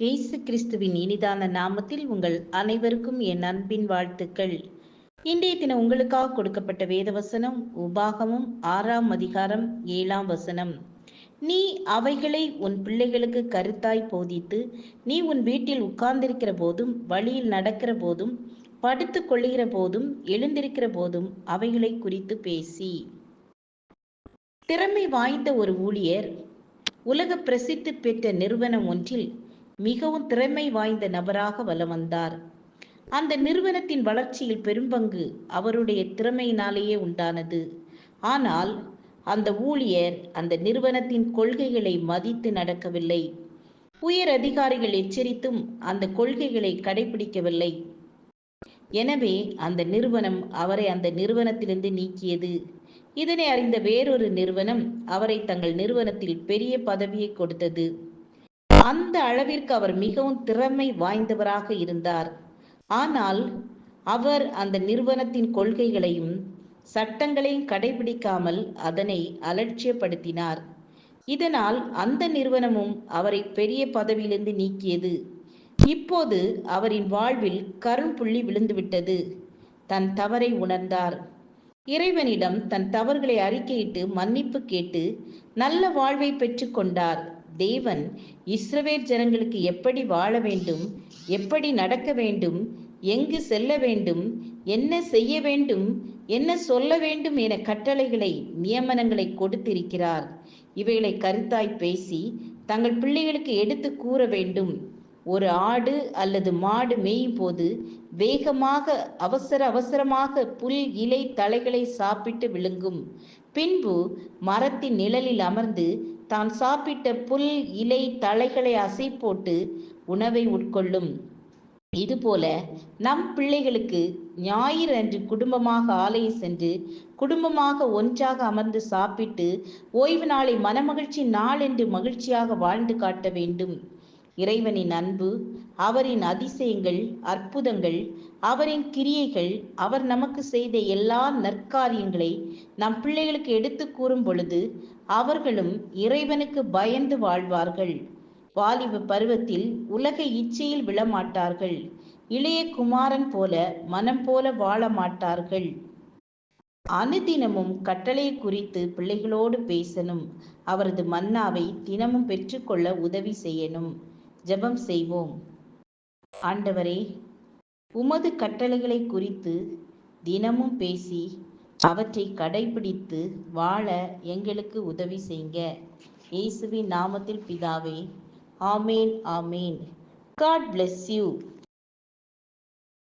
இயேசு கிறிஸ்துவின் இனிதான நாமத்தில் உங்கள் அனைவருக்கும் என் அன்பின் வாழ்த்துக்கள். இன்றைய தினம் உங்களுக்காக கொடுக்கப்பட்ட வேதவசனம் உபாகமும் 6ஆம் அதிகாரம் 7ஆம் வசனம். நீ அவைகளை உன் பிள்ளைகளுக்கு கருத்தாய் போதித்து, நீ உன் வீட்டில் உட்கார்ந்திருக்கிற போதும், வழியில் நடக்கிற போதும், படுத்துக் கொள்ளுகிற போதும், எழுந்திருக்கிற போதும் அவைகளை குறித்து பேசி. திறமை வாய்ந்த ஒரு ஊழியர் உலக பிரசித்தி பெற்ற நிறுவனம் ஒன்றில் மிகவும் திறமை வாய்ந்த நபராக வலம் வந்தார். அந்த நிறுவனத்தின் வளர்ச்சியில் பெரும்பங்கு அவருடைய திறமையினாலேயே உண்டானது. ஆனால் அந்த ஊழியர் அந்த நிறுவனத்தின் கொள்கைகளை மதித்து நடக்கவில்லை. உயர் அதிகாரிகள் எச்சரித்தும் அந்த கொள்கைகளை கடைபிடிக்கவில்லை. எனவே அந்த நிறுவனம் அவரை அந்த நிறுவனத்திலிருந்து நீக்கியது. இதனை அறிந்த வேறொரு நிறுவனம் அவரை தங்கள் நிறுவனத்தில் பெரிய பதவியை கொடுத்தது. அந்த அளவிற்கு அவர் மிகவும் திறமை வாய்ந்தவராக இருந்தார். ஆனால் அவர் அந்த நிறுவனத்தின் கொள்கைகளையும் சட்டங்களையும் கடைபிடிக்காமல் அதனை அலட்சியப்படுத்தினார். இதனால் அந்த நிறுவனமும் அவரை பெரிய பதவியிலிருந்து நீக்கியது. இப்போது அவரின் வாழ்வில் கரும்புள்ளி விழுந்துவிட்டது. தன் தவறை உணர்ந்தார். இறைவனிடம் தன் தவறுகளை அறிக்கையிட்டு மன்னிப்பு கேட்டு நல்ல வாழ்வை பெற்றுக்கொண்டார். தேவன் இஸ்ரவேல் ஜனங்களுக்கு எப்படி வாழ வேண்டும், எப்படி நடக்க வேண்டும், எங்கு செல்ல வேண்டும், என்ன செய்ய வேண்டும், என்ன சொல்ல வேண்டும் என கட்டளைகளை நியமனங்களை கொடுத்திருக்கிறார். இவைகளை கருத்தாய் பேசி தங்கள் பிள்ளைகளுக்கு எடுத்து கூற வேண்டும். ஒரு ஆடு அல்லது மாடு மேயும் போது வேகமாக அவசரமாக புல் இலை தழைகளை சாப்பிட்டு விழுங்கும். பின்பு மரத்தின் நிழலில் அமர்ந்து தான் சாப்பிட்ட புல் இலை தழைகளை அசை போட்டு உணவை உட்கொள்ளும். இதுபோல நம் பிள்ளைகளுக்கு ஞாயிறு அன்று குடும்பமாக ஆலயம் சென்று குடும்பமாக ஒன்றாக அமர்ந்து சாப்பிட்டு ஓய்வு நாளை மனமகிழ்ச்சி நாள் என்று மகிழ்ச்சியாக வாழ்ந்து காட்ட வேண்டும். இறைவனின் அன்பு, அவரின் அதிசயங்கள், அற்புதங்கள், அவரின் கிரியைகள், அவர் நமக்கு செய்த எல்லா நற்காரியங்களை நம் பிள்ளைகளுக்கு எடுத்து கூறும் பொழுது அவர்களும் இறைவனுக்கு பயந்து வாழ்வார்கள். வாலிப பருவத்தில் உலக இச்சையில் விழமாட்டார்கள். இளைய குமாரன் போல மனம் போல வாழ மாட்டார்கள். அனுதினமும் கட்டளை குறித்து பிள்ளைகளோடு பேசணும். அவரது மன்னாவை தினமும் பெற்றுக்கொள்ள உதவி செய்யணும். ஜெபம் செய்வோம். ஆண்டவரே, உமது கட்டளைகளை குறித்து தினமும் பேசி அவற்றை கடைபிடித்து வாழ எங்களுக்கு உதவி செய்யுங்க. இயேசுவின் நாமத்தில் பிதாவே, ஆமேன் ஆமேன். God bless you.